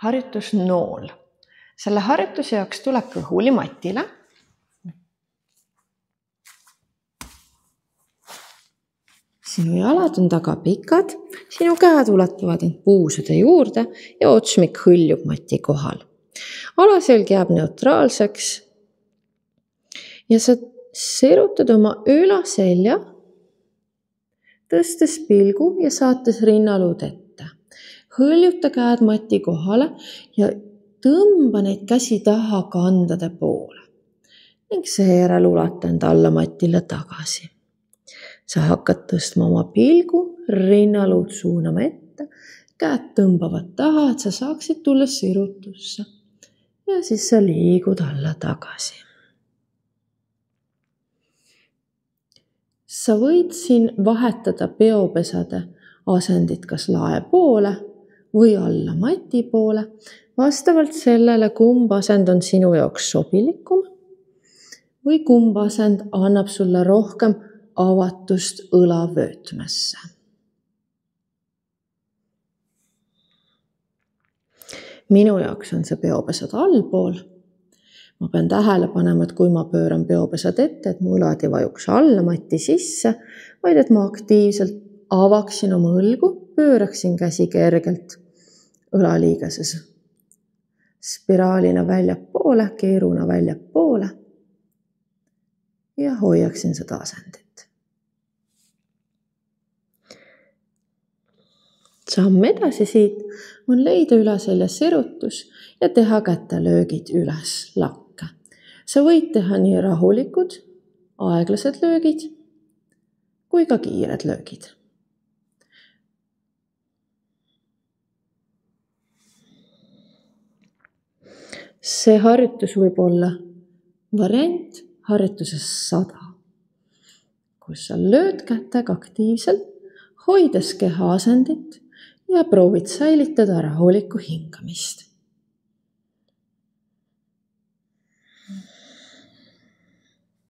harjutus nool. Selle harjutuse jaoks tuleb kõhuli matile. Sinu jalad on taga pikad, sinu käed ulatuvad end puusude juurde ja otsmik hõljub mati kohal. Alaselg jääb neutraalseks ja sa serutad oma ülaselja, tõstes pilgu ja saates rinnaluud ette. Hõljuta käed mati kohale ja tõmba neid käsi taha kandade poole ning seejärel ulata end alla matile tagasi. Sa hakkad tõstma oma pilgu, rinnaluud suunama ette, käed tõmbavad taha, et sa saaksid tulla sirutusse ja siis sa liigud alla tagasi. Sa võid siin vahetada peopesade asendit kas lae poole või alla mati poole, vastavalt sellele, kumb asend on sinu jaoks sobilikum või kumb asend annab sulle rohkem avatust õlavöötmesse. Minu jaoks on see peopesad allpool. Ma pean tähele panema, et kui ma pööran peopesad ette, et mu õlad ei vajuks alla mati sisse, vaid et ma aktiivselt avaksin oma õlgu, pööraksin käsi kergelt õlaliigeses spiraalina väljapoole, keeruna väljapoole ja hoiaksin seda asendit. Samm edasi siit on leida ülaseljas sirutus ja teha kätelöögid üles lakke. Sa võid teha nii rahulikud, aeglased löögid kui ka kiired löögid. See harjutus võib olla variant harjutuses 100, kus sa lööd kätega aktiivselt, hoides keha asendit ja proovid säilitada rahulikku hingamist.